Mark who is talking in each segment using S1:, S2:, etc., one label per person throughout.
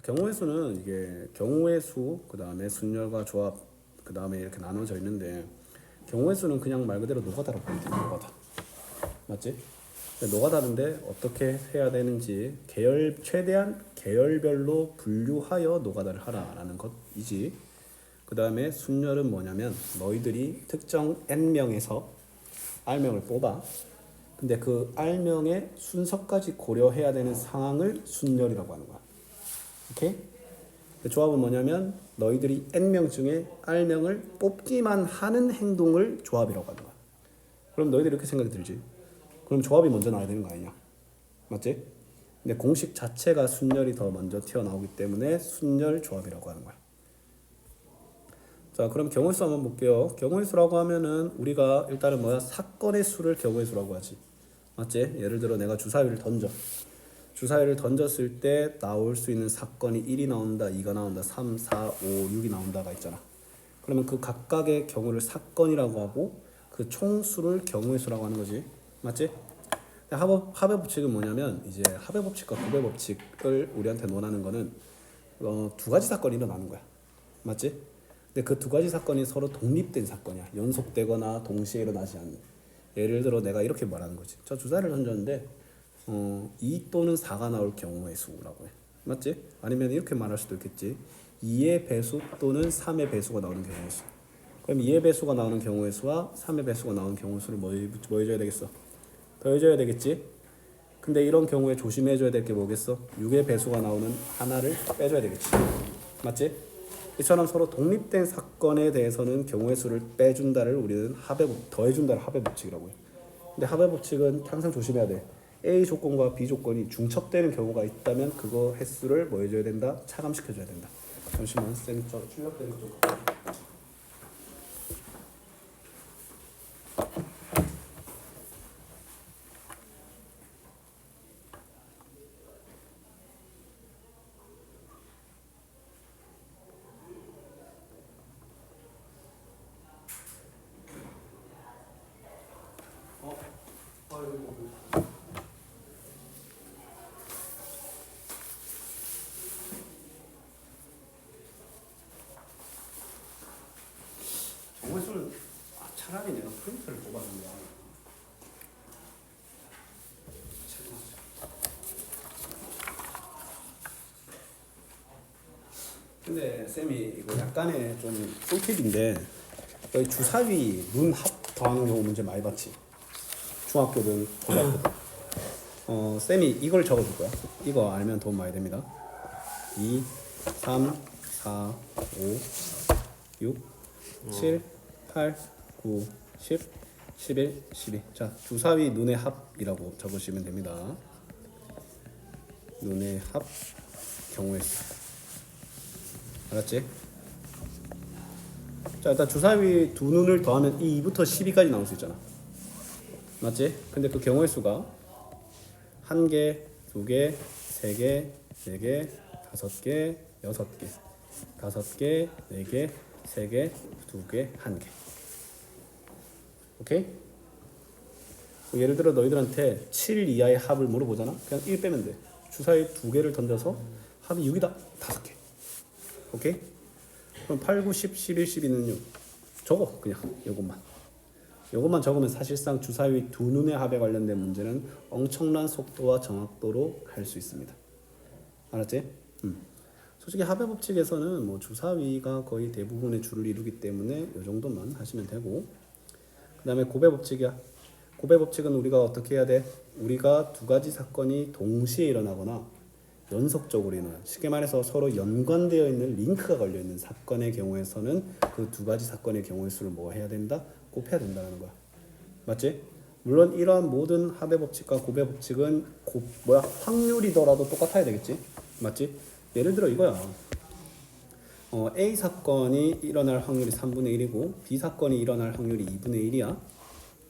S1: 경우의 수는 이게 경우의 수, 그 다음에 순열과 조합, 그 다음에 이렇게 나눠져 있는데 경우의 수는 그냥 말 그대로 노가다라고 보면 돼요. 노가다. 맞지? 근데 노가다인데 어떻게 해야 되는지 최대한 계열별로 분류하여 노가다를 하라라는 것이지. 그 다음에 순열은 뭐냐면 너희들이 특정 n명에서 r명을 뽑아. 근데 그 r명의 순서까지 고려해야 되는 상황을 순열이라고 하는 거야. 오케이? 조합은 뭐냐면 너희들이 n명 중에 r명을 뽑기만 하는 행동을 조합이라고 하는 거야. 그럼 너희들이 이렇게 생각이 들지? 그럼 조합이 먼저 나와야 되는 거 아니냐? 맞지? 근데 공식 자체가 순열이 더 먼저 튀어나오기 때문에 순열 조합이라고 하는 거야. 자, 그럼 경우의 수 한번 볼게요. 경우의 수라고 하면은 우리가 일단은 뭐야? 사건의 수를 경우의 수라고 하지. 맞지? 예를 들어 내가 주사위를 던져. 주사위를 던졌을 때 나올 수 있는 사건이 1이 나온다, 2가 나온다, 3, 4, 5, 6이 나온다가 있잖아. 그러면 그 각각의 경우를 사건이라고 하고 그 총수를 경우의 수라고 하는 거지. 맞지? 합의 법칙은 뭐냐면 이제 합의 법칙과 구배 법칙을 우리한테 논하는 거는 두 가지 사건이 일어나는 거야. 맞지? 근데 그 두 가지 사건이 서로 독립된 사건이야. 연속되거나 동시에 일어나지 않는. 예를 들어 내가 이렇게 말하는 거지. 저 주사위를 던졌는데 2 또는 4가 나올 경우의 수라고 해. 맞지? 아니면 이렇게 말할 수도 있겠지. 2의 배수 또는 3의 배수가 나오는 경우의 수. 그럼 2의 배수가 나오는 경우의 수와 3의 배수가 나오는 경우의 수를 뭐 해줘야 되겠어? 더해줘야 되겠지? 근데 이런 경우에 조심해줘야 될 게 뭐겠어? 6의 배수가 나오는 하나를 빼줘야 되겠지. 맞지? 이처럼 서로 독립된 사건에 대해서는 경우의 수를 빼준다를 우리는 더해준다를 합의 법칙이라고 해요. 근데 합의 법칙은 항상 조심해야 돼. A 조건과 B 조건이 중첩되는 경우가 있다면 그거 횟수를 뭐 해줘야 된다? 차감시켜줘야 된다. 잠시만 쌤 저 출력되는 쪽. 경우의 수는 차라리 내가 프린터를 뽑았는데 근데 쌤이 이거 약간의 좀 꿀팁인데 여기 주사위 문합 더하는 경우 문제 많이 봤지. 중학교든 고등학교든. 쌤이 이걸 적어줄 거야. 이거 알면 도움 많이 됩니다. 2, 3, 4, 5, 6, 7, 8, 9, 10, 11, 12. 자, 주사위 눈의 합이라고 적으시면 됩니다. 눈의 합 경우의 수. 알았지? 자, 일단 주사위 두 눈을 더하면 이 2부터 12까지 나올 수 있잖아. 맞지? 근데 그 경우의 수가 1개, 2개, 3개, 4개, 5개, 6개, 5개, 4개, 3개, 2개, 1개. 오케이? 예를 들어 너희들한테 7 이하의 합을 물어보잖아. 그냥 1 빼면 돼. 주사위 2개를 던져서 합이 6이다. 5개. 오케이? 그럼 8, 9, 10, 11, 12는요. 적어. 그냥 요것만 적으면 사실상 주사위 두 눈의 합에 관련된 문제는 엄청난 속도와 정확도로 할 수 있습니다. 알았지? 솔직히 합의 법칙에서는 뭐 주사위가 거의 대부분의 줄을 이루기 때문에 이 정도만 하시면 되고, 그 다음에 고배 법칙이야. 고배 법칙은 우리가 어떻게 해야 돼? 우리가 두 가지 사건이 동시에 일어나거나 연속적으로 일어나, 쉽게 말해서 서로 연관되어 있는 링크가 걸려 있는 사건의 경우에서는 그 두 가지 사건의 경우의 수를 뭐 해야 된다? 곱해야 된다는 거야. 맞지? 물론 이러한 모든 합의 법칙과 고배 법칙은 확률이더라도 똑같아야 되겠지? 맞지? 예를 들어 이거야. A 사건이 일어날 확률이 3분의 1이고 B 사건이 일어날 확률이 2분의 1이야.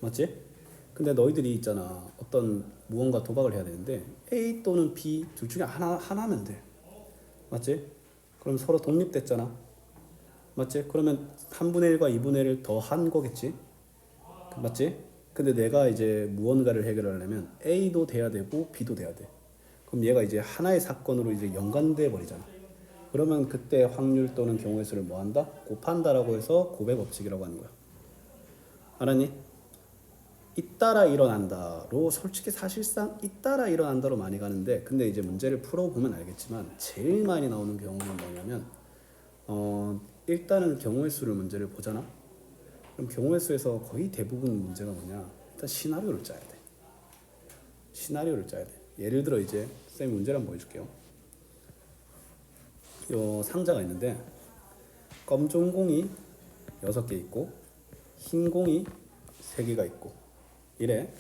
S1: 맞지? 근데 너희들이 있잖아. 어떤 무언가 도박을 해야 되는데 A 또는 B 둘 중에 하나면 돼. 맞지? 그럼 서로 독립됐잖아. 맞지? 그러면 3분의 1과 2분의 1을 더한 거겠지? 맞지? 근데 내가 이제 무언가를 해결하려면 A도 돼야 되고 B도 돼야 돼. 그럼 얘가 이제 하나의 사건으로 이제 연관돼 버리잖아. 그러면 그때 확률 또는 경우의 수를 뭐 한다? 곱한다라고 해서 곱의 법칙이라고 하는 거야. 알았니? 잇따라 일어난다로 솔직히 사실상 잇따라 일어난다로 많이 가는데, 근데 이제 문제를 풀어보면 알겠지만 제일 많이 나오는 경우는 뭐냐면 일단은 경우의 수를 문제를 보잖아. 그럼 경우의 수에서 거의 대부분 문제가 뭐냐? 일단 시나리오를 짜야 돼. 시나리오를 짜야 돼. 예를 들어 이제 쌤이 문제를 한번 보여줄게요. 요 상자가 있는데 검정 공이 6개 있고 흰 공이 3개가 있고 이래.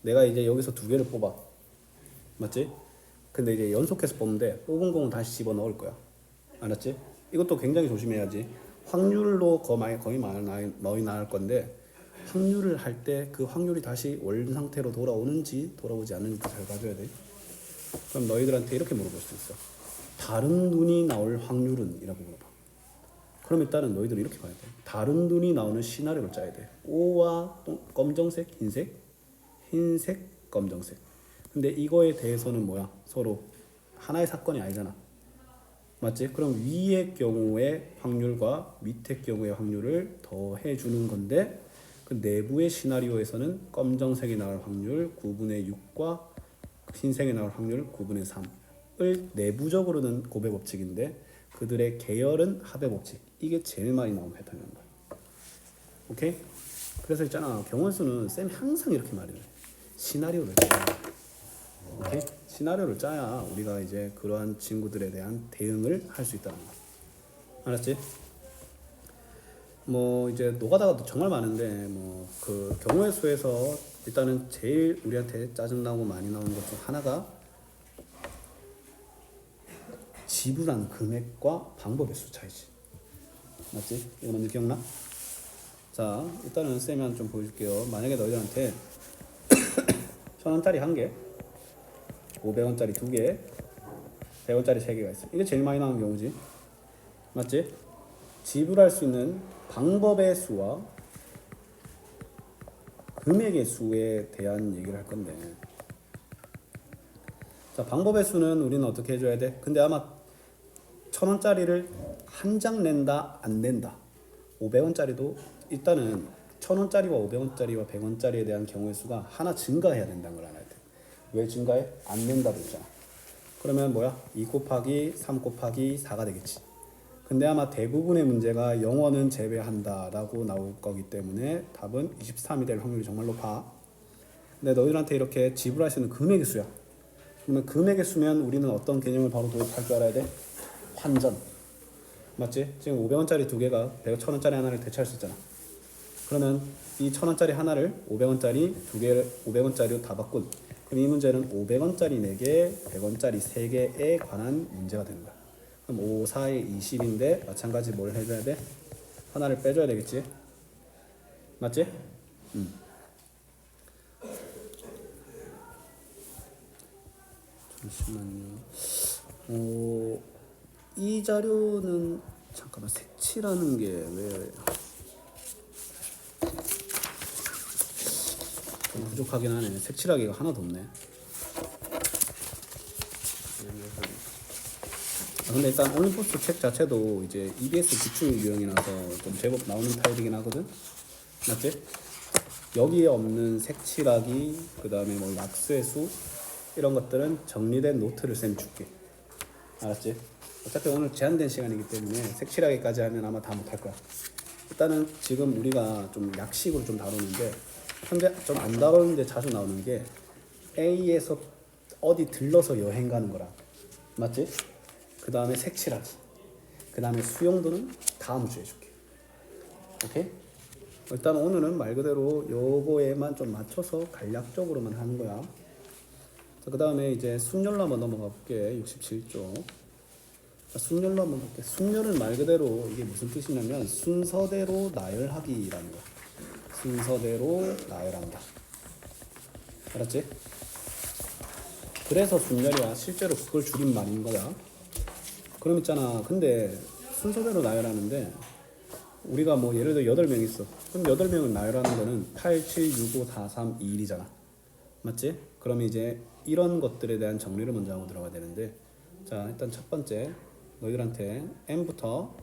S1: 내가 이제 여기서 2개를 뽑아. 맞지? 근데 이제 연속해서 뽑는데 뽑은 공은 다시 집어 넣을 거야. 알았지? 이것도 굉장히 조심해야지. 확률로 거의 많이 나올 건데 확률을 할 때 그 확률이 다시 원 상태로 돌아오는지 돌아오지 않는지 잘 봐줘야 돼. 그럼 너희들한테 이렇게 물어볼 수 있어. 다른 눈이 나올 확률은? 이라고 물어봐. 그럼 일단은 너희들은 이렇게 봐야 돼. 다른 눈이 나오는 시나리오를 짜야 돼. O와 검정색, 흰색, 흰색, 검정색. 근데 이거에 대해서는 뭐야? 서로 하나의 사건이 아니잖아. 맞지? 그럼 위의 경우의 확률과 밑의 경우의 확률을 더해 주는 건데, 그 내부의 시나리오에서는 검정색이 나올 확률 9분의 6과 흰색이 나올 확률 9분의 3을 내부적으로는 곱의 법칙인데 그들의 계열은 합의 법칙. 이게 제일 많이 나오는 패턴입니다. 오케이? 그래서 있잖아, 경우의 수는 쌤이 항상 이렇게 말해요. 시나리오를 짜야 돼. 오케이? 시나리오를 짜야 우리가 이제 그러한 친구들에 대한 대응을 할 수 있다는 거. 알았지? 뭐 이제 노가다가 정말 많은데 뭐 그 경우의 수에서 일단은 제일 우리한테 짜증나고 많이 나오는 것 중 하나가 지불한 금액과 방법의 수 차이지. 맞지? 이거 먼저 기억나? 자, 일단은 쌤이 좀 보여줄게요. 만약에 너희들한테 1,000원짜리 1개, 500원짜리 2개, 100원짜리 3개가 있어. 이게 제일 많이 나오는 경우지. 맞지? 지불할 수 있는 방법의 수와 금액의 수에 대한 얘기를 할 건데, 자, 방법의 수는 우리는 어떻게 해줘야 돼? 근데 아마 1,000원짜리를 한 장 낸다, 안 낸다. 500원짜리도 일단은 1,000원짜리와 500원짜리와 100원짜리에 대한 경우의 수가 하나 증가해야 된다는 걸 알아야 돼. 왜 증가해? 안 낸다고 했잖아. 그러면 뭐야? 2 곱하기 3 곱하기 4가 되겠지. 근데 아마 대부분의 문제가 0원은 제외한다 라고 나올 거기 때문에 답은 23이 될 확률이 정말 높아. 근데 너희들한테 이렇게 지불할 수 있는 금액의 수야. 그러면 금액의 수면 우리는 어떤 개념을 바로 도입할 줄 알아야 돼? 환전. 맞지? 지금 500원짜리 2개가 1,000원짜리 하나를 대체할 수 있잖아. 그러면 이 1,000원짜리 하나를 500원짜리 2개를 500원짜리로 다 바꾼. 그럼 이 문제는 500원짜리 4개, 100원짜리 3개에 관한 문제가 되는 거야. 그럼 5, 4에 20인데 마찬가지 뭘 해줘야 돼? 하나를 빼줘야 되겠지? 맞지? 잠시만요. 이 자료는 잠깐만, 색칠하는 게 왜 좀 부족하긴 하네. 색칠하기가 하나도 없네. 근데 일단 올림포스 책 자체도 이제 EBS 기출 유형이라서 좀 제법 나오는 타입이긴 하거든. 맞지? 여기에 없는 색칠하기, 그 다음에 뭐 약수의 수 이런 것들은 정리된 노트를 쌤 줄게. 알았지? 어차피 오늘 제한된 시간이기 때문에 색칠하기까지 하면 아마 다 못할 거야. 일단은 지금 우리가 좀 약식으로 좀 다루는데, 근데 좀 안 다루는데 자주 나오는 게 A에서 어디 들러서 여행 가는 거라. 맞지? 그 다음에 색칠하기, 그 다음에 수용도는 다음 주에 줄게. 오케이? 일단 오늘은 말 그대로 요거에만 좀 맞춰서 간략적으로만 하는 거야. 자, 그 다음에 이제 순열로 한번 넘어가 볼게. 67쪽. 자, 순열로 한번 볼게. 순열은 말 그대로 이게 무슨 뜻이냐면 순서대로 나열하기라는 거야. 순서대로 나열한다. 알았지? 그래서 순열이야. 실제로 그걸 줄인 말인 거야. 그럼 있잖아, 근데 순서대로 나열하는데 우리가 뭐 예를 들어 8명 있어. 그럼 8명을 나열하는 거는 8, 7, 6, 5, 4, 3, 2, 1이잖아. 맞지? 그럼 이제 이런 것들에 대한 정리를 먼저 하고 들어가야 되는데, 자, 일단 첫 번째 너희들한테 n부터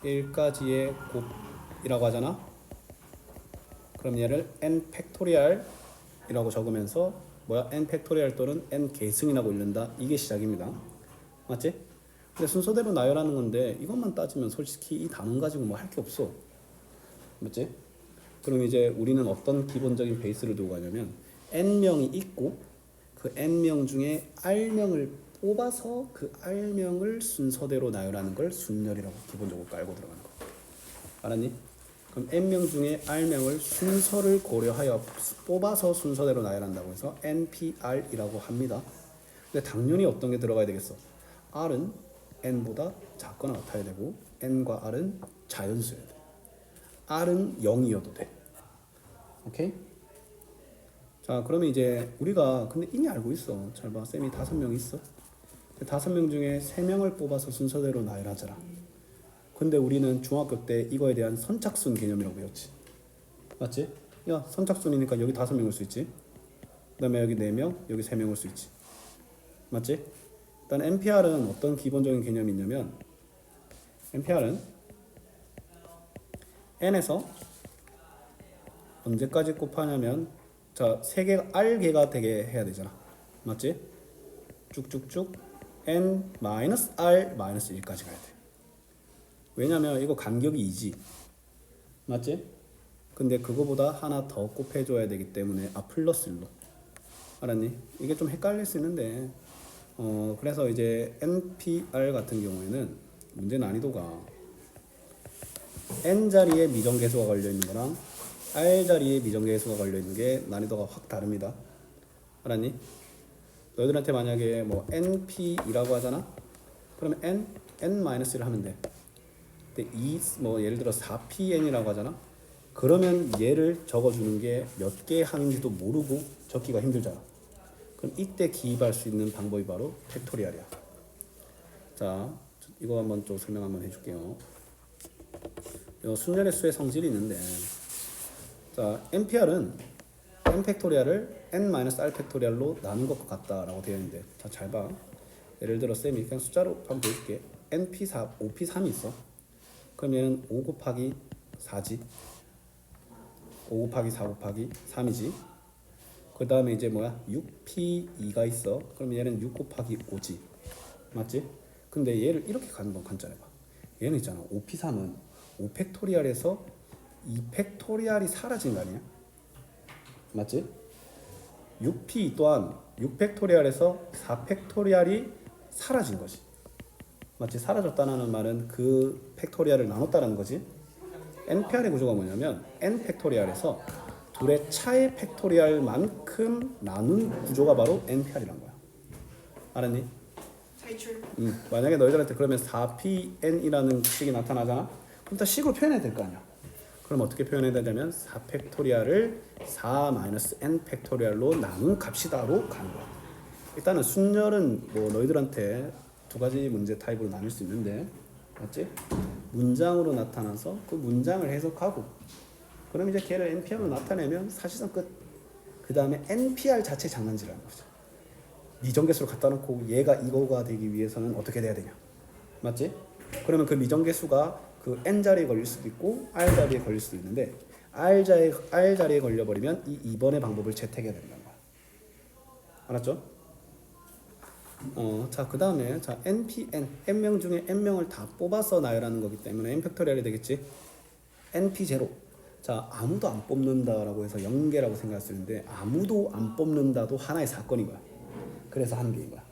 S1: 1까지의 곱이라고 하잖아. 그럼 얘를 n 팩토리얼이라고 적으면서 뭐야? n 팩토리얼 또는 n 계승이라고 읽는다. 이게 시작입니다. 맞지? 근데 순서대로 나열하는 건데 이것만 따지면 솔직히 이 단원 가지고 뭐 할 게 없어. 맞지? 그럼 이제 우리는 어떤 기본적인 베이스를 두고 가냐면 n명이 있고 그 n명 중에 r명을 뽑아서 그 r명을 순서대로 나열하는 걸 순열이라고 기본적으로 깔고 들어가는 거. 알았니? 그럼 n명 중에 r명을 순서를 고려하여 뽑아서 순서대로 나열한다고 해서 npr이라고 합니다. 근데 당연히 어떤 게 들어가야 되겠어? r은 n보다 작거나 같아야 되고 n과 r은 자연수여야 돼. r은 0이어도 돼. 오케이? 자, 그러면 이제 우리가 근데 이미 알고 있어. 잘 봐. 쌤이 5명 있어. 5명 중에 3명을 뽑아서 순서대로 나열하잖아. 근데 우리는 중학교 때 이거에 대한 선착순 개념이라고 배웠지. 맞지? 야, 선착순이니까 여기 5명 올 수 있지. 그 다음에 여기 4명, 여기 3명 올 수 있지. 맞지? 일단 NPR은 어떤 기본적인 개념이 있냐면 NPR은 n에서 언제까지 곱하냐면 자, 3개 r개가 되게 해야 되잖아. 맞지? 쭉쭉쭉 n-r-1까지 가야 돼. 왜냐면 이거 간격이 2지. 맞지? 근데 그거보다 하나 더 곱해줘야 되기 때문에 플러스 1로. 알았니? 이게 좀 헷갈릴 수 있는데 그래서 이제 NPR 같은 경우에는 문제 난이도가 n자리에 미정계수가 걸려있는 거랑 r자리에 미정계수가 걸려있는 게 난이도가 확 다릅니다. 알았니? 너희들한테 만약에 뭐 np이라고 하잖아? 그러면 n-1을 하면 돼. 근데 뭐 예를 들어 4pn이라고 하잖아? 그러면 얘를 적어주는 게 몇 개 항인지도 모르고 적기가 힘들잖아. 그럼 이때 기입할 수 있는 방법이 바로 팩토리얼이야. 자, 이거 한번 좀 설명 한번 해줄게요. 순열의 수의 성질이 있는데, 자, NPR은 n 팩토리얼을 n-r 팩토리얼로 나눈 것과 같다라고 되어 있는데, 자, 잘 봐. 예를 들어 쌤이 그냥 숫자로 한번 보여줄게. np4, 5p3이 있어. 그럼 얘는 5 곱하기 4지. 5 곱하기 4 곱하기 3이지. 그 다음에 이제 뭐야? 6p2가 있어. 그럼 얘는 6 곱하기 5지. 맞지? 근데 얘를 이렇게 가는 건 관찰해봐. 얘는 있잖아. 5p3은 5 팩토리얼에서 2 팩토리얼이 사라진 거 아니야? 맞지? 6p 또한 6 팩토리얼에서 4 팩토리얼이 사라진 거지. 맞지? 사라졌다는 말은 그 팩토리얼을 나눴다는 거지. NPR의 구조가 뭐냐면 n 팩토리얼에서 둘의 차의 팩토리얼만큼 나눈 구조가 바로 NPR이란 거야. 알았니?
S2: 탈출.
S1: 만약에 너희들한테 그러면 4pn이라는 식이 나타나잖아. 그럼 다 식으로 표현해야 될 거 아니야. 그럼 어떻게 표현해야 되냐면 4 팩토리얼을 4-n 팩토리얼로 나눈 값이다로 가는 거야. 일단은 순열은 뭐 너희들한테 2가지 문제 타입으로 나눌 수 있는데, 맞지? 문장으로 나타나서 그 문장을 해석하고, 그럼 이제 걔를 NPR로 나타내면 사실상 끝. 그 다음에 NPR 자체 장난질하는 거죠. 미정계수를 갖다 놓고 얘가 이거가 되기 위해서는 어떻게 돼야 되냐. 맞지? 그러면 그 미정계수가 그 n자리에 걸릴 수도 있고 r자리에 걸릴 수도 있는데 r자리에 걸려버리면 이 2번의 방법을 채택해야 된다는 거야. 알았죠? 자, 그 다음에 자 npn n명 중에 n명을 다 뽑아서 나열하는 거기 때문에 n 팩토리얼이 되겠지. np0 자, 아무도 안 뽑는다라고 해서 0개라고 생각할 수 있는데 아무도 안 뽑는다도 하나의 사건인 거야. 그래서 한 개인 거야.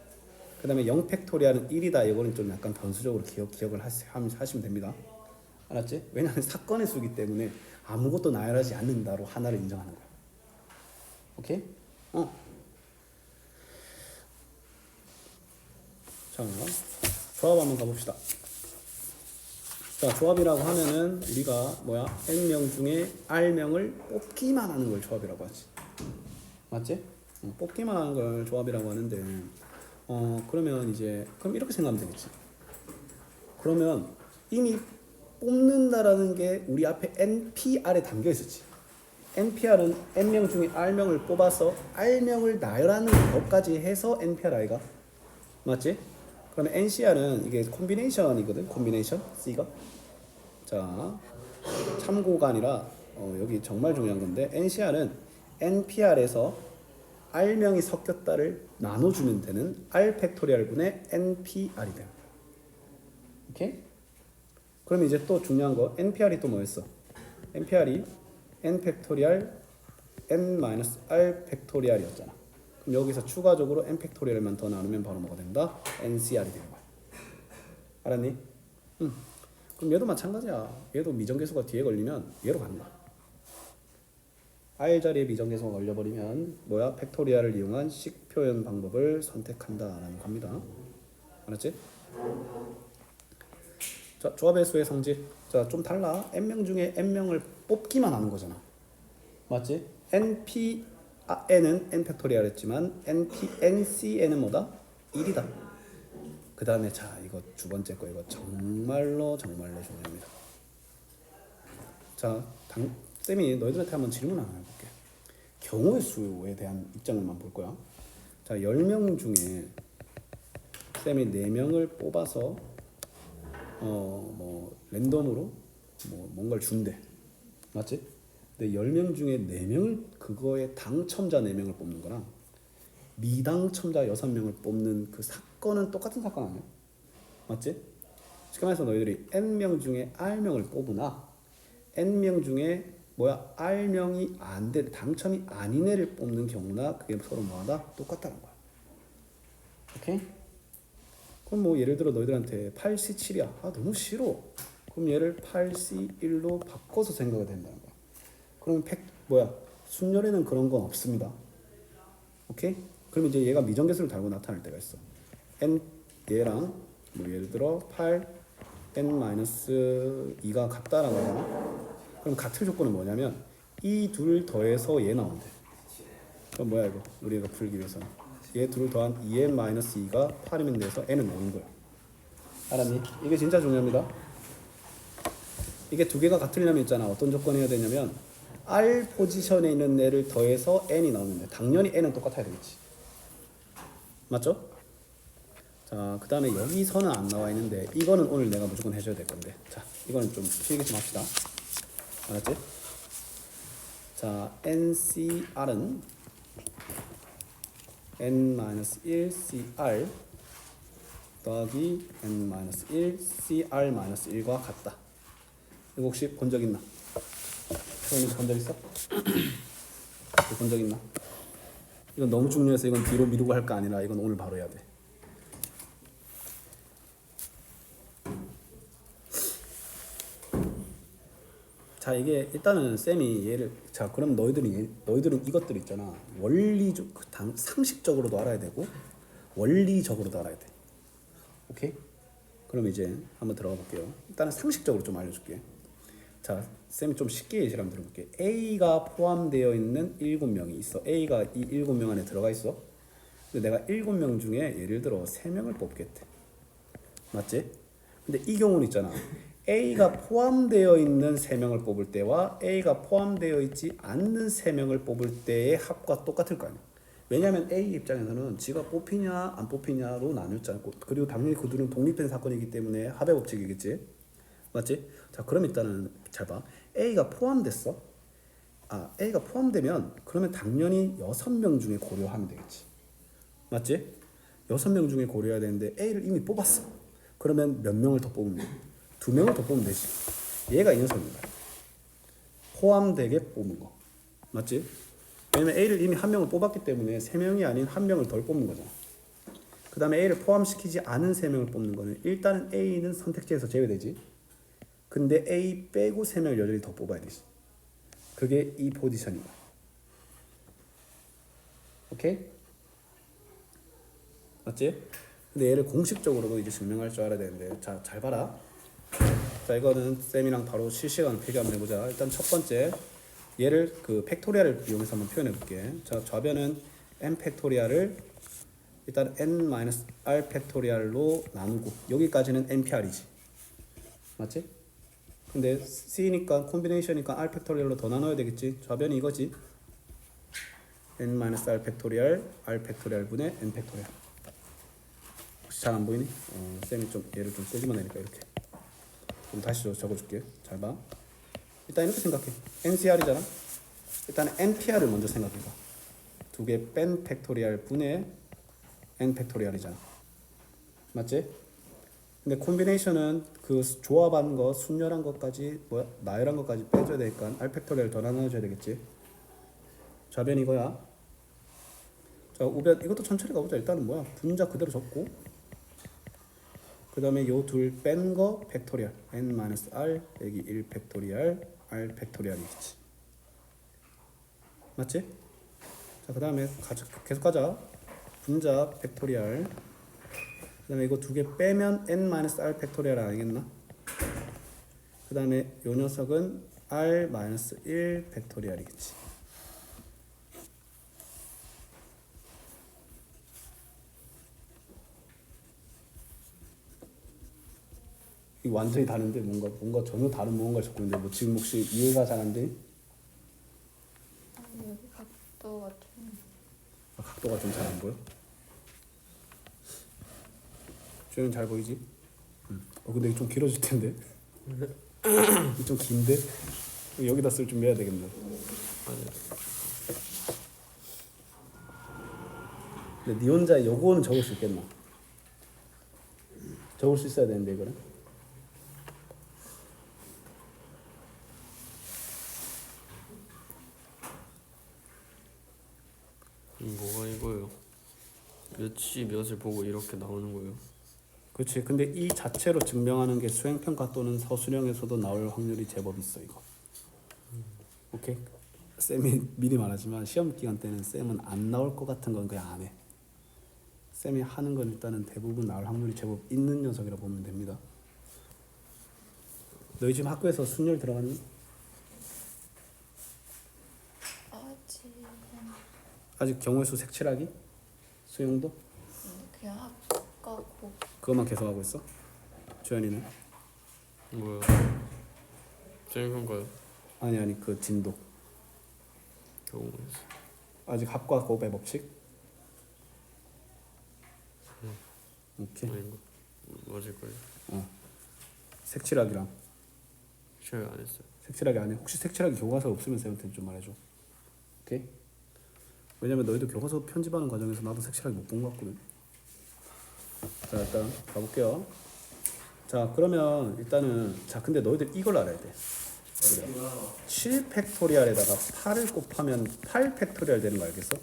S1: 그 다음에 0 팩토리얼은 1이다. 이거는 좀 약간 변수적으로 기억을 하시면 됩니다. 알았지? 왜냐하면 사건의 수이기 때문에 아무것도 나열하지 않는다로 하나를 인정하는 거야. 오케이? 자, 조합 한번 가봅시다. 자, 조합이라고 하면은 우리가 뭐야? n명 중에 r명을 뽑기만 하는 걸 조합이라고 하지. 맞지? 뽑기만 하는 걸 조합이라고 하는데, 그러면 이제 그럼 이렇게 생각하면 되겠지. 그러면 이미 뽑는다라는 게 우리 앞에 NPR에 담겨 있었지. NPR은 n명 중에 r명을 뽑아서 r명을 나열하는 것까지 해서 NPR 아이가 맞지? 그러면 NCR은 이게 콤비네이션이거든. 콤비네이션 C가. 자, 참고가 아니라 여기 정말 중요한 건데 NCR은 NPR에서 R명이 섞였다를 나눠주면 되는 R 팩토리얼 분의 NPR이 돼요. 오케이? 그럼 이제 또 중요한 거 NPR이 또 뭐였어? NPR이 N 팩토리얼 N 마이너스 R 팩토리얼이었잖아. 그럼 여기서 추가적으로 N 팩토리얼만 더 나누면 바로 뭐가 된다? NCR이 되는 거야. 알았니? 응. 그럼 얘도 마찬가지야. 얘도 미정계수가 뒤에 걸리면 얘로 가는 거야. R 자리에 미정계수가 걸려버리면 뭐야? 팩토리얼을 이용한 식 표현 방법을 선택한다라는 겁니다. 알았지? 자, 조합의 수의 성질. 자, 좀 달라. n명 중에 n명을 뽑기만 하는 거잖아. 맞지? n은 n 팩토리얼 했지만 ncn은 뭐다? 1이다. 그 다음에 자, 이거 두 번째 거 이거 정말로 중요합니다. 자, 쌤이 너희들한테 한번 질문 하나 해볼게. 경우의 수에 대한 입장만 볼 거야. 자, 10명 중에 쌤이 4명을 뽑아서 뭐 랜덤으로 뭔가를 준대. 맞지? 근데 10명 중에 4명을 그거에 당첨자 4명을 뽑는 거랑 미당첨자 6명을 뽑는 그 사건은 똑같은 사건 아니야? 맞지? 쉽게 말해서 너희들이 n명 중에 r명을 뽑으나 n명 중에 r명이 안 돼, 당첨이 아닌 애를 뽑는 경우나 그게 서로 뭐하다? 똑같다는 거야. 오케이? 그럼 뭐 예를 들어 너희들한테 8C7이야. 아 너무 싫어. 그럼 얘를 8C1로 바꿔서 생각이 된다는 거야. 그럼 순열에는 그런 건 없습니다. 오케이? 그럼 이제 얘가 미정계수를 달고 나타날 때가 있어. n 얘랑 뭐 예를 들어 8 n-2가 같다라고 하잖아. 그럼 같을 조건은 뭐냐면 이 둘을 더해서 얘 나온대. 그럼 뭐야 이거? 우리가 풀기 위해서는 얘 둘을 더한 2n-2가 8이면 돼서 n은 5인 거야. 알았니? 이게 진짜 중요합니다. 이게 두 개가 같으려면 있잖아. 어떤 조건이 해야 되냐면 R 포지션에 있는 애를 더해서 n이 나오는데 당연히 n은 똑같아야 되겠지. 맞죠? 자, 그 다음에 여기서는 안 나와 있는데 이거는 오늘 내가 무조건 해줘야 될 건데 자, 이거는 좀 필기 좀 합시다. 알았지? 자, NCR은 n-1CR 더하기 n-1CR-1과 같다. 이거 혹시 본 적 있나? 표현이 본 적 있어? 본 적 있나? 이건 너무 중요해서 이건 뒤로 미루고 할 거 아니라 이건 오늘 바로 해야 돼. 자, 이게 일단은 쌤이 얘를 자 그럼 너희들은 이것들 있잖아. 상식적으로도 알아야 되고 원리적으로도 알아야 돼. 오케이? 그럼 이제 한번 들어가 볼게요. 일단은 상식적으로 좀 알려줄게. 자, 쌤이 좀 쉽게 예시를 한번 들어볼게. A가 포함되어 있는 7명이 있어. A가 이 7명 안에 들어가 있어. 근데 내가 7명 중에 예를 들어 3명을 뽑겠대. 맞지? 근데 이 경우는 있잖아. A가 포함되어 있는 3명을 뽑을 때와 A가 포함되어 있지 않는 3명을 뽑을 때의 합과 똑같을 거 아니야. 왜냐하면 A 입장에서는 지가 뽑히냐 안 뽑히냐로 나뉘었잖아. 그리고 당연히 그들은 독립된 사건이기 때문에 합의 법칙이겠지. 맞지? 자, 그럼 일단은 잘 봐. A가 포함됐어. A가 포함되면 그러면 당연히 6명 중에 고려하면 되겠지. 맞지? 6명 중에 고려해야 되는데 A를 이미 뽑았어. 그러면 몇 명을 더 뽑으면 돼? 2명을 더 뽑으면 되지. 얘가 이 녀석입니다. 포함되게 뽑은 거. 맞지? 왜냐면 A를 이미 1명을 뽑았기 때문에 3명이 아닌 1명을 덜 뽑는 거잖아. 그 다음에 A를 포함시키지 않은 3명을 뽑는 거는 일단은 A는 선택지에서 제외되지. 근데 A 빼고 3명을 여전히 더 뽑아야 되지. 그게 이 포지션이야. 오케이? 맞지? 근데 얘를 공식적으로도 이제 증명할 줄 알아야 되는데 자, 잘 봐라. 자, 이거는 쌤이랑 바로 실시간으로 비교 한번 해보자. 일단 첫 번째 얘를 그 팩토리얼을 이용해서 한번 표현해 볼게. 자, 좌변은 n 팩토리얼을 일단 n-r 팩토리얼로 나누고 여기까지는 npr이지. 맞지? 근데 c니까 콤비네이션이니까 r 팩토리얼로 더 나눠야 되겠지. 좌변이 이거지. n-r 팩토리얼 r 팩토리얼 분의 n 팩토리얼. 혹시 잘 안 보이니? 쌤이 좀 얘를 좀 끄집어내니까 이렇게. 그럼 다시 적어줄게. 잘 봐. 일단 이렇게 생각해. NCR이잖아. 일단 NPR을 먼저 생각해봐. 두 개 뺀 팩토리얼 분의 N 팩토리얼이잖아. 맞지? 근데 콤비네이션은 그 조합한 거, 순열한 것까지, 뭐야? 나열한 것까지 빼줘야 되니까 R 팩토리얼 더 나눠줘야 되겠지. 좌변 이거야. 자, 우변 이것도 천천히 가보자. 일단은 뭐야? 분자 그대로 적고, 그 다음에 요 둘 뺀 거 팩토리얼 n-r 여기 1 팩토리얼 r 팩토리얼이겠지. 맞지? 자, 그 다음에 계속 가자. 분자 팩토리얼. 그 다음에 이거 두 개 빼면 n-r 팩토리얼 아니겠나? 그 다음에 요 녀석은 r-1 팩토리얼이겠지. 이 완전히 다른데 뭔가 전혀 다른 무언가를 적고 있는데 뭐 지금 혹시 이해가 잘 안 돼?
S2: 여기 각도가 좀
S1: 각도가 좀 잘 안 보여? 주연은 잘 보이지? 근데 이게 좀 길어질 텐데. 이게 좀 긴데? 여기다 쓸 준비해야 되겠네. 근데 네 혼자 요거는 적을 수 있겠나? 적을 수 있어야 되는데 이거는.
S3: 뭐가 이거요? 몇이 몇을 보고 이렇게 나오는 거예요?
S1: 그렇지. 근데 이 자체로 증명하는 게 수행평가 또는 서술형에서도 나올 확률이 제법 있어 이거. 오케이? 쌤이 미리 말하지만 시험 기간 때는 쌤은 안 나올 것 같은 건 그냥 안 해. 쌤이 하는 건 일단은 대부분 나올 확률이 제법 있는 녀석이라 보면 됩니다. 너희 지금 학교에서 순열 들어갔니? 아직 경우의 수 색칠하기? 수용도?
S2: 그냥 학과고
S1: 그것만 계속 하고 있어? 주현이는?
S3: 뭐요? 수행평가요?
S1: 아니 그 진도
S3: 경우에서
S1: 아직 합과 고배 법칙? 오케이.
S3: 아닌가? 맞을걸요?
S1: 색칠하기랑
S3: 시험 안 했어요.
S1: 색칠하기 안 해? 혹시 색칠하기 교과서 없으면 쌤한테 좀 말해줘. 오케이? 왜냐면 너희도 교과서 편집하는 과정에서 나도 색칠하기 못 본 것 같거든. 자, 일단 가볼게요. 자, 그러면 일단은 자, 근데 너희들 이걸 알아야 돼. 7 팩토리얼에다가 8을 곱하면 8 팩토리얼 되는 거 알겠어?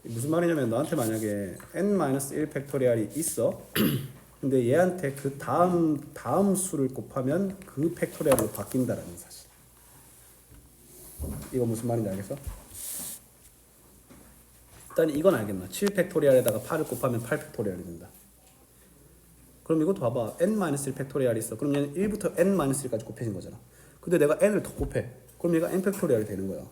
S1: 무슨 말이냐면 너한테 만약에 n-1 팩토리얼이 있어. 근데 얘한테 그 다음 수를 곱하면 그 팩토리얼로 바뀐다라는 사실. 이거 무슨 말인지 알겠어? 일단 이건 알겠나? 7 팩토리얼에다가 8을 곱하면 8 팩토리얼이 된다. 그럼 이것도 봐봐. n-1 팩토리얼이 있어. 그럼 얘는 1부터 n-1까지 곱해진 거잖아. 근데 내가 n을 더 곱해. 그럼 얘가 n 팩토리얼이 되는 거야.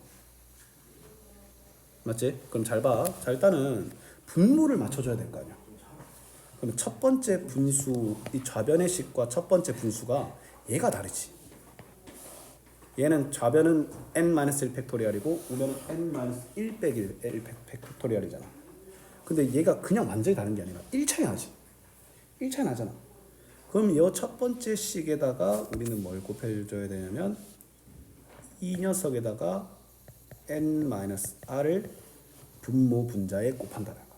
S1: 맞지? 그럼 잘 봐. 자, 일단은 분모를 맞춰줘야 될 거 아니야. 그럼 첫 번째 분수, 이 좌변의 식과 첫 번째 분수가 얘가 다르지. 얘는 좌변은 n-1 팩토리얼이고 우변은 n-1 빼기 1 팩토리얼이잖아. 근데 얘가 그냥 완전히 다른 게 아니라 1차이 나지. 1차이 나잖아. 그럼 이 첫 번째 식에다가 우리는 뭘 곱해줘야 되냐면 이 녀석에다가 n-r을 분모 분자에 곱한다는 거.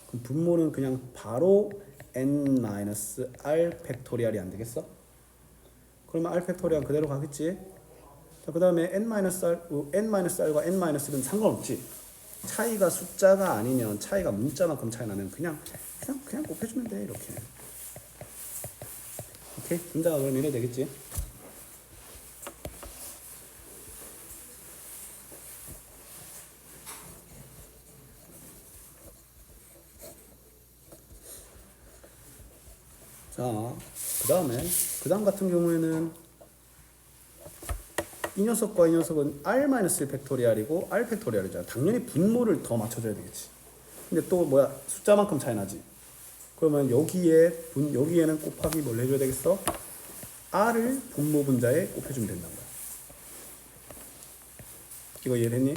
S1: 그럼 분모는 그냥 바로 n-r 팩토리얼이 안 되겠어? 그러면 r 팩토리얼 그대로 가겠지? 자, 그 다음에 n-r과 n-1은 상관없지. 차이가 숫자가 아니면 차이가 문자만큼 차이 나면 그냥 곱해주면 돼. 이렇게. 오케이? 분자가 그럼 이래 되겠지? 자, 그 다음 같은 경우에는 이 녀석과 이 녀석은 r-1 팩토리얼이고 r 팩토리얼이잖아. 당연히 분모를 더 맞춰줘야 되겠지. 근데 또 뭐야? 숫자만큼 차이 나지. 그러면 여기에는 곱하기 뭘 해줘야 되겠어? r을 분모 분자에 곱해주면 된다는 거야. 이거 이해됐니?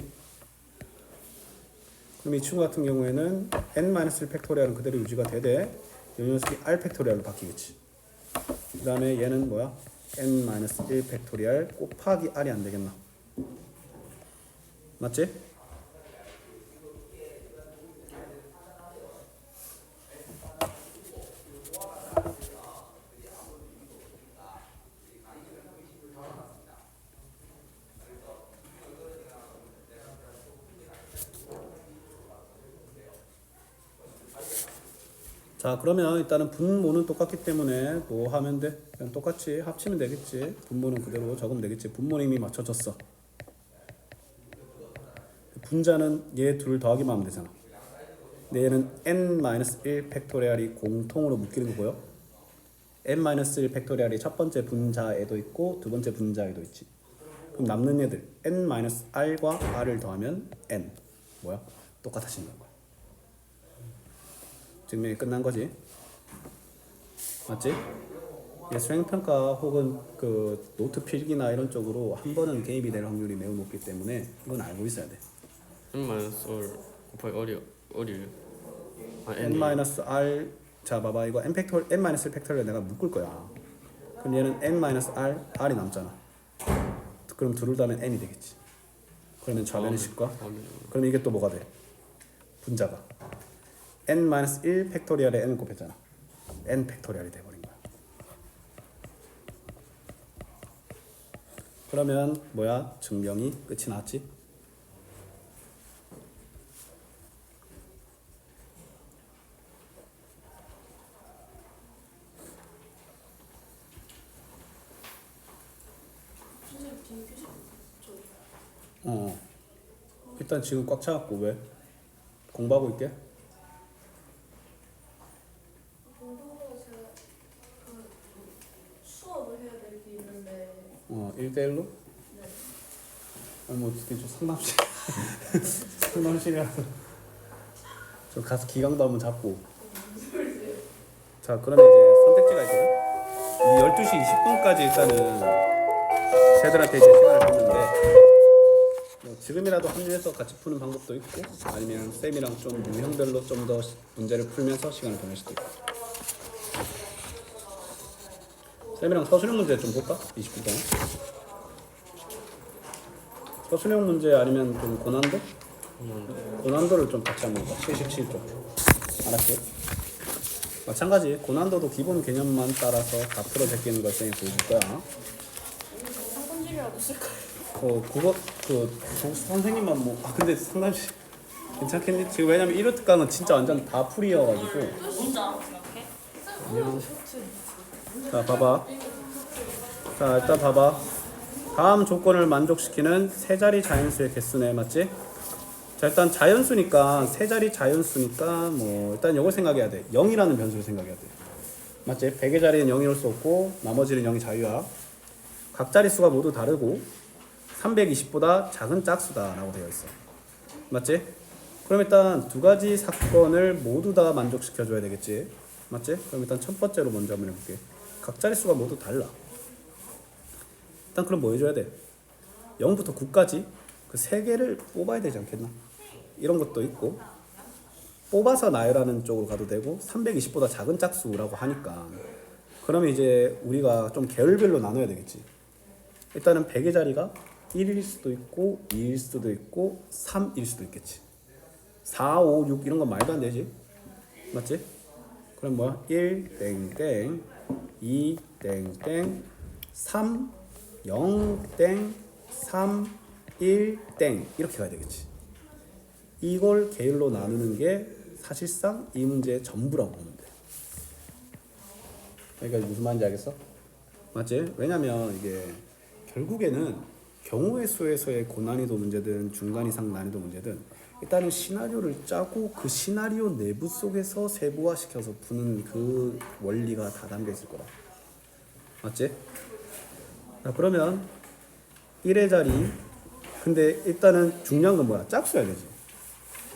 S1: 그럼 이 친구 같은 경우에는 n-1 팩토리얼은 그대로 유지가 되되 이 녀석이 r 팩토리얼로 바뀌겠지. 그 다음에 얘는 뭐야? n-1 팩토리얼 곱하기 r이 안 되겠나? 맞지? 자, 그러면 일단은 분모는 똑같기 때문에 뭐 하면 돼? 그냥 똑같이 합치면 되겠지. 분모는 그대로 적으면 되겠지. 분모는 이미 맞춰졌어. 분자는 얘 둘 더하기만 하면 되잖아. 근데 얘는 n-1 팩토리얼이 공통으로 묶이는 거 보여? n-1 팩토리얼이 첫 번째 분자에도 있고 두 번째 분자에도 있지. 그럼 남는 얘들 n-r과 r을 더하면 n 뭐야? 똑같아지는 거야. 증명이 끝난 거지. 맞지? 수행평가 혹은 그 노트 필기나 이런 쪽으로 한 번은 개입이 될 확률이 매우 높기 때문에 이건 알고 있어야 돼.
S3: n-r 곱하기 r이에요.
S1: n-r 자 봐봐 이거 n-1 팩토리얼 내가 묶을 거야. 그럼 얘는 n-r r이 남잖아. 그럼 둘을 더하면 n이 되겠지. 그러면 좌변의 식과 그럼 이게 또 뭐가 돼? 분자가 n-1 팩토리얼에 n 곱했잖아. n 팩토리얼이 돼버린 거야. 그러면 뭐야? 증명이 끝이 났지? 일단 지금 꽉 차갖고 왜? 공부하고 있게?
S4: 수업을 해야 될 게 있는데
S1: 1대1로?
S4: 네.
S1: 아니 뭐 어떻게 좀 상담실 상담실이라서 좀 가서 기강도 한번 잡고. 자 그러면 이제 선택지가 있거든. 이 12시 20분까지 일단은 쟤들한테 이제 시간을 줬는데 뭐 지금이라도 합류해서 같이 푸는 방법도 있고 아니면 쌤이랑 좀 유형별로 좀 더 문제를 풀면서 시간을 보낼 수도 있고. 쌤이랑 서술형 문제 좀 볼까? 20분 동안. 서술형 문제 아니면 좀 고난도? 고난도를 좀 같이 한번 봐. 77쪽. 알았지? 마찬가지 고난도도 기본 개념만 따라서 다 풀어 제끼는 걸 쌤이 보여줄 거야.
S2: 상품질이라도 쓸 거예요.
S1: 그거 선생님만 뭐 근데 상담실 괜찮겠니? 지금 왜냐면 1호 특강은 진짜 완전 다 풀이여가지고.
S4: 혼자 생각해?
S1: 자 봐봐. 자 일단 봐봐. 다음 조건을 만족시키는 세 자리 자연수의 개수네. 맞지? 자 일단 자연수니까 세 자리 자연수니까 뭐 일단 이걸 생각해야 돼. 0이라는 변수를 생각해야 돼. 맞지? 100의 자리는 0일 수 없고 나머지는 0이 자유야. 각 자릿수가 모두 다르고 320보다 작은 짝수다 라고 되어 있어. 맞지? 그럼 일단 두 가지 사건을 모두 다 만족시켜 줘야 되겠지. 맞지? 그럼 일단 첫 번째로 먼저 한번 해볼게. 각 자릿수가 모두 달라. 일단 그럼 뭐 해줘야 돼? 0부터 9까지 그 세 개를 뽑아야 되지 않겠나? 이런 것도 있고 뽑아서 나열하는 쪽으로 가도 되고 320보다 작은 짝수라고 하니까 그러면 이제 우리가 좀 계열별로 나눠야 되겠지. 일단은 100의 자리가 1일 수도 있고 2일 수도 있고 3일 수도 있겠지. 4, 5, 6 이런 건 말도 안 되지. 맞지? 그럼 뭐야? 1 땡땡 2 땡땡 3 0 땡 3 1 땡 이렇게 가야 되겠지. 이걸 계율로 나누는 게 사실상 이 문제의 전부라고 보면 돼. 그러니까 무슨 말인지 알겠어? 맞지? 왜냐면 이게 결국에는 경우의 수에서의 고난이도 문제든 중간 이상 난이도 문제든 일단은 시나리오를 짜고 그 시나리오 내부 속에서 세부화시켜서 푸는 그 원리가 다 담겨 있을 거라. 맞지? 자 그러면 1의 자리 근데 일단은 중요한 건 뭐야? 짝수여야 되지.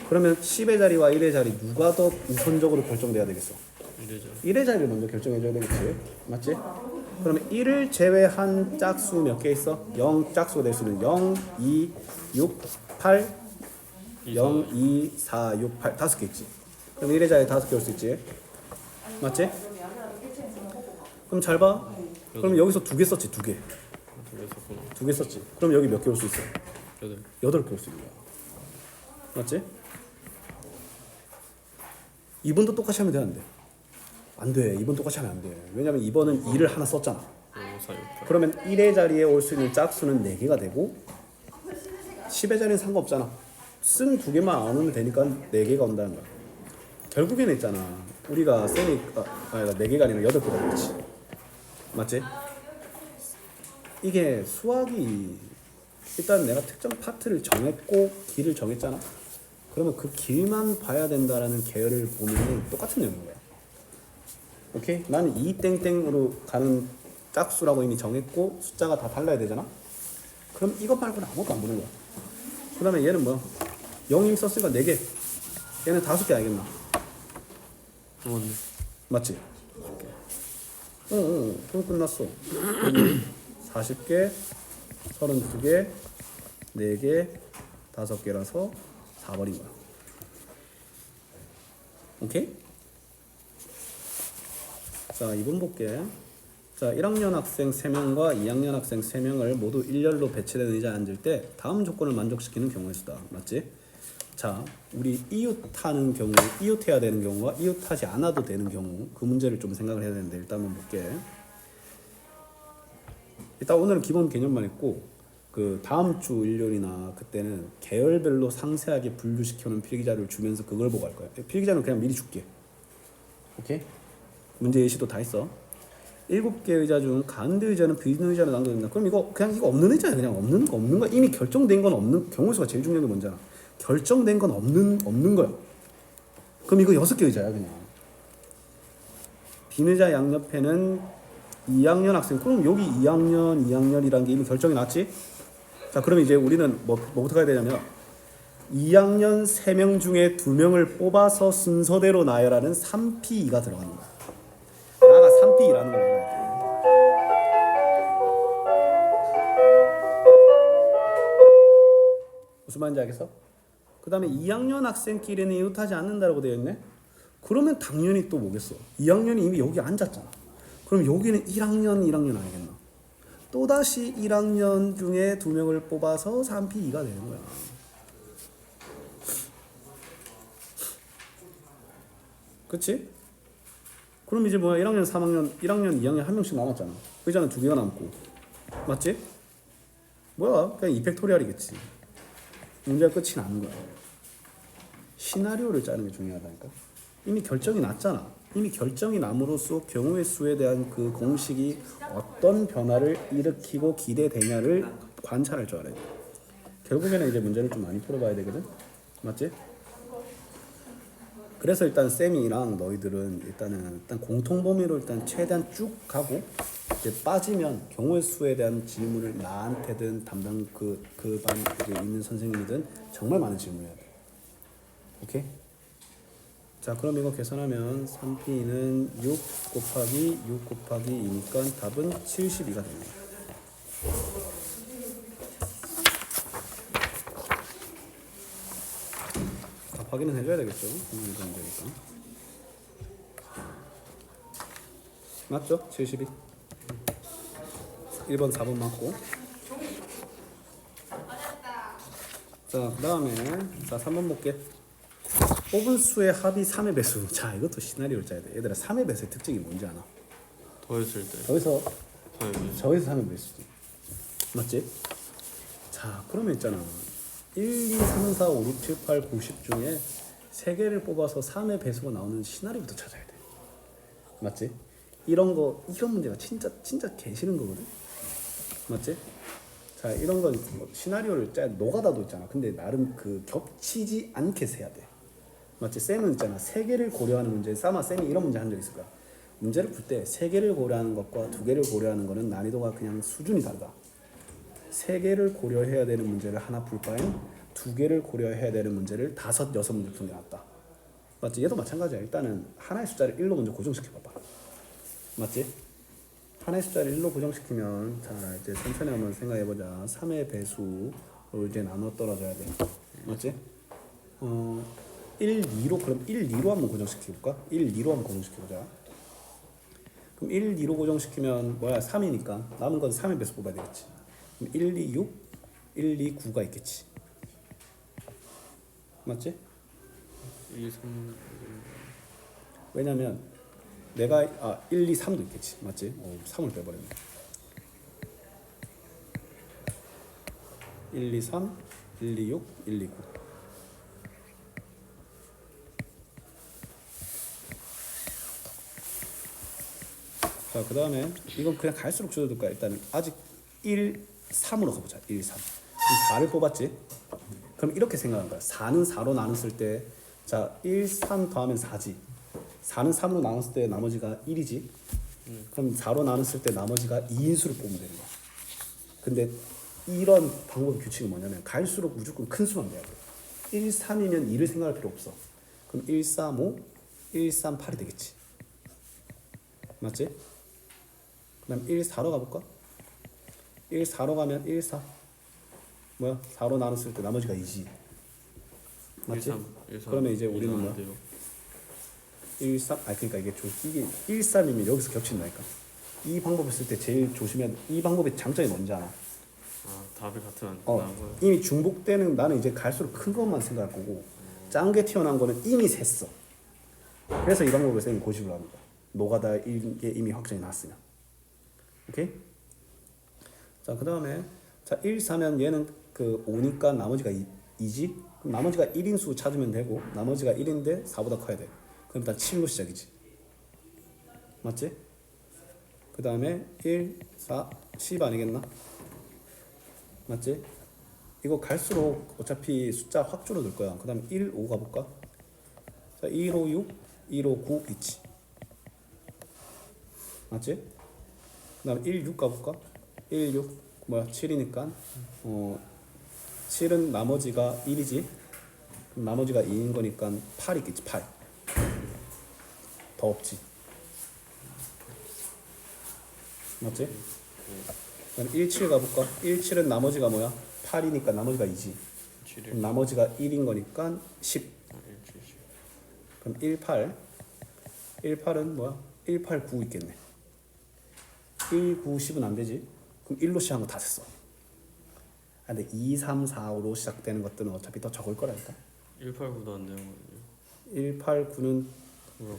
S1: 그러면 10의 자리와 1의 자리 누가 더 우선적으로 결정돼야 되겠어? 1의 자리를 먼저 결정해줘야 되겠지. 맞지? 그러면 1을 제외한 짝수 몇 개 있어? 0 짝수가 될 수 있는 0, 2, 6, 8, 0, 2, 4, 6, 8 다섯 개 있지. 그럼 1의 자리 다섯 개 올 수 있지. 맞지? 그럼 잘 봐. 그럼 여기서 두 개 썼지, 두 개. 두 개 썼지. 그럼 여기 몇 개 올 수 있어? 8개 올 수 있는 거야. 맞지? 2번도 똑같이 하면 되는데. 안 돼. 2번 똑같이 하면 안 돼. 왜냐면 2번은 2를 하나 썼잖아.
S3: 5, 4, 6, 8.
S1: 그러면 1의 자리에 올 수 있는 짝수는 4개가 되고 10의 자리는 상관없잖아. 쓴 두 개만 안 오면 되니까 4개가 온다는 거야. 결국에는 있잖아. 우리가 쌤이 4개가 아니라 8개가 되겠지. 맞지? 이게 수학이 일단 내가 특정 파트를 정했고 길을 정했잖아. 그러면 그 길만 봐야 된다라는 계열을 보면 똑같은 내용인 거야. 오케이? 나는 이 땡땡으로 가는 짝수라고 이미 정했고 숫자가 다 달라야 되잖아. 그럼 이것 말고는 아무것도 안 보는 거야. 그 다음에 얘는 뭐야? 0이 썼으니까 4개. 얘는 5개 알겠나?
S3: 맞네.
S1: 맞지? 응. 그럼 끝났어. 여기 40개, 32개, 4개, 5개라서 4번인 거야. 오케이? 자, 2번 볼게. 자, 1학년 학생 3명과 2학년 학생 3명을 모두 일렬로 배치된 의자에 앉을 때 다음 조건을 만족시키는 경우의 수다. 맞지? 자, 우리 이웃하는 경우, 이웃해야 되는 경우와 이웃하지 않아도 되는 경우, 그 문제를 좀 생각을 해야 되는데 일단 한번 볼게. 일단 오늘은 기본 개념만 했고 그 다음 주 일요일이나 그때는 계열별로 상세하게 분류시켜놓은 필기자료를 주면서 그걸 보고 할 거야. 필기자료는 그냥 미리 줄게. 오케이? 문제 예시도 다 있어. 7개 의자 중 가운데 의자는 비는 의자로 남겨진다. 그럼 이거 그냥 이거 없는 의자야. 그냥 없는 거 이미 결정된 건 없는 경우의 수가 제일 중요한 게 뭔지 알아? 결정된 건 없는 거야. 그럼 이거 6개 의자야 그냥. 빈 의자 양옆에는 2학년 학생. 그럼 여기 2학년이라는 게 이미 결정이 났지? 자, 그럼 이제 우리는 뭐부터 가야 되냐면 2학년 3명 중에 2명을 뽑아서 순서대로 나열하는 3P2가 들어가는 거야. 나가 3P2라는 걸 알아야 돼. 무슨 말인지 알겠어? 그 다음에 2학년 학생끼리는 이웃하지 않는다라고 되어 있네? 그러면 당연히 또 뭐겠어? 2학년이 이미 여기 앉았잖아. 그럼 여기는 1학년 아니겠나? 또다시 1학년 중에 2명을 뽑아서 3P2가 되는 거야. 그치? 그럼 이제 뭐야? 1학년, 3학년, 1학년, 2학년 한 명씩 남았잖아. 의자는 2개가 남고. 맞지? 뭐야? 그냥 이펙토리얼이겠지. 문제가 끝이 나는 거야. 시나리오를 짜는 게 중요하다니까. 이미 결정이 났잖아. 이미 결정이 남으로써 경우의 수에 대한 그 공식이 어떤 변화를 일으키고 기대되냐를 관찰할 줄 알아야 돼. 결국에는 이제 문제를 좀 많이 풀어봐야 되거든. 맞지? 그래서 일단 쌤이랑 너희들은 일단 공통 범위로 일단 최대한 쭉 가고 이제 빠지면 경우의 수에 대한 질문을 나한테든 담당 그 반에 있는 선생님이든 정말 많은 질문을 해야 돼. 오케이? 자, 그럼 이거 계산하면 3P는 6 곱하기 6 곱하기 2니까 답은 72가 됩니다. 답 확인은 해줘야 되겠죠? 이거 안 되니까. 맞죠? 72. 1번, 4번 맞고. 자, 그 다음에 3번 볼게. 뽑은 수의 합이 3의 배수. 자, 이것도 시나리오를 짜야 돼. 얘들아, 3의 배수의 특징이 뭔지 아나?
S3: 더했을 때.
S1: 저기서 3의 배수지. 맞지? 자, 그러면 있잖아. 1, 2, 3, 4, 5, 6, 7, 8, 9, 10 중에 3개를 뽑아서 3의 배수가 나오는 시나리오부터 찾아야 돼. 맞지? 이런 문제가 진짜 개 싫은 거거든. 맞지? 자, 이런 건 시나리오를 짜야 노가다도 있잖아. 근데 나름 그 겹치지 않게 세야 돼. 맞지? 쌤은 있잖아. 3개를 고려하는 문제. 아마 쌤이 이런 문제 한 적 있을 거야. 문제를 풀 때 3개를 고려하는 것과 2개를 고려하는 거는 난이도가 그냥 수준이 다르다. 3개를 고려해야 되는 문제를 하나 풀 바엔 2개를 고려해야 되는 문제를 5, 6문제 푸는 게 낫다. 맞지? 얘도 마찬가지야. 일단은 하나의 숫자를 1로 먼저 고정시켜봐봐. 맞지? 하나의 숫자를 1로 고정시키면 자, 이제 천천히 한번 생각해보자. 3의 배수로 이제 나눠 떨어져야 돼. 맞지? 1, 2로 그럼 1, 2로 한번 고정시켜볼까? 1, 2로 한번 고정시켜보자. 그럼 1, 2로 고정시키면 뭐야? 3이니까 남은 건 3의 배수 뽑아야 되겠지. 그럼 1, 2, 6, 1, 2, 9가 있겠지. 맞지?
S3: 1, 2, 3
S1: 왜냐면 내가 1, 2, 3도 있겠지. 맞지? 3을 빼버렸네. 1, 2, 3, 1, 2, 6, 1, 2, 9. 자, 그 다음에 이건 그냥 갈수록 줄어들 거야. 일단 아직 1, 3으로 가보자. 1, 3. 그럼 4를 뽑았지? 그럼 이렇게 생각한 거야. 4는 4로 나눴을 때, 자, 1, 3 더하면 4지. 4는 3으로 나눴을 때 나머지가 1이지. 그럼 4로 나눴을 때 나머지가 2인수를 뽑으면 되는 거야. 근데 이런 방법의 규칙은 뭐냐면 갈수록 무조건 큰 수만 돼야 돼. 1, 3이면 2를 생각할 필요 없어. 그럼 1, 3, 5, 1, 3, 8이 되겠지. 맞지? 그 다음 1, 4로 가볼까? 1, 4로 가면 1, 4 뭐야? 4로 나눴을 때 나머지가 2지. 맞지?
S3: 1, 3,
S1: 그러면 이제 우리는 뭐야? 1, 3, 그러니까 이게 1, 3이면 여기서 겹친다니까. 이 방법을 쓸 때 제일 조심해야 돼. 이 방법의 장점이 뭔지 알아?
S3: 답이 같으면 안 나온 거야.
S1: 이미 중복되는 나는 이제 갈수록 큰 것만 생각할 거고 작은 게 튀어나온 거는 이미 셌어. 그래서 이 방법을 쌤이 고집을 하는 거야. 노가다인 게 이미 확정이 났으면. 오케이? 자, 그 다음에 자 1, 4면 얘는 그 5니까 나머지가 2지? 그럼 나머지가 1인수 찾으면 되고 나머지가 1인데 4보다 커야 돼. 그럼 일단 7로 시작이지. 맞지? 그 다음에 1, 4, 10 아니겠나? 맞지? 이거 갈수록 어차피 숫자 확 줄어들 거야. 그 다음에 1, 5 가볼까? 자, 1, 5, 6, 1, 5, 9 있지. 맞지? 그 다음에 1, 6 가볼까? 1, 6 뭐야? 7이니까 7은 나머지가 1이지. 그럼 나머지가 2인 거니까 8 있겠지. 8 더 없지. 맞지? 그럼 1, 7 가볼까? 1, 7은 나머지가 뭐야? 8이니까 나머지가 2지. 그럼 나머지가 1인 거니까 10.
S3: 1, 7, 10.
S1: 그럼 1, 8. 1, 8은 뭐야? 1, 8, 9 있겠네. 1, 9, 10은 안 되지. 그럼 1로 시작한 거 다 됐어. 근데 2, 3, 4, 5로 시작되는 것들은 어차피 더 적을 거라니까.
S3: 1, 8, 9도 안 되는 거예요.
S1: 1, 8, 9는
S3: 그거랑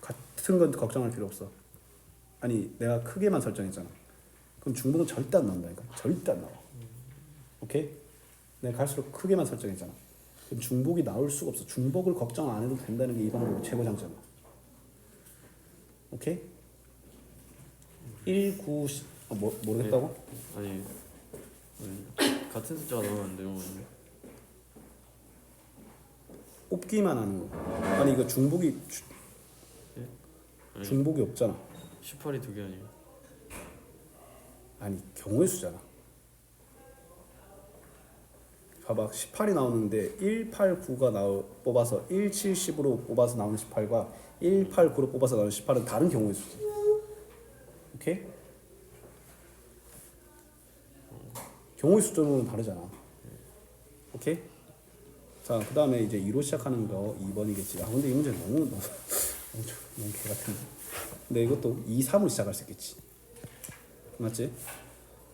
S3: 같은
S1: 건 걱정할 필요 없어. 아니 내가 크게만 설정했잖아. 그럼 중복은 절대 안 나온다니까. 절대 안 나와. 오케이? 내가 갈수록 크게만 설정했잖아. 그럼 중복이 나올 수가 없어. 중복을 걱정 안 해도 된다는 게 이 방법의 최고 장점이야. 오케이? 1, 9, 10 모르겠다고?
S3: 아니 같은 숫자가 나오면 안 되거든요.
S1: 뽑기만 하는 거. 아니 이거 중복이
S3: 아니,
S1: 중복이 없잖아.
S3: 18이 두 개 아니에요?
S1: 아니 경우의 수잖아. 봐봐 18이 나오는데 1, 8, 9가 뽑아서 1, 7, 10으로 뽑아서 나오는 18과 1, 8, 9로 뽑아서 나오는 18은 다른 경우의 수지. 오케이? 경우의 수적으로는 다르잖아. 오케이? 자, 그 다음에 이제 2로 시작하는 거 2번이겠지. 근데 이 문제 너무 개 같은데. 근데 이것도 2, 3으로 시작할 수 있겠지. 맞지?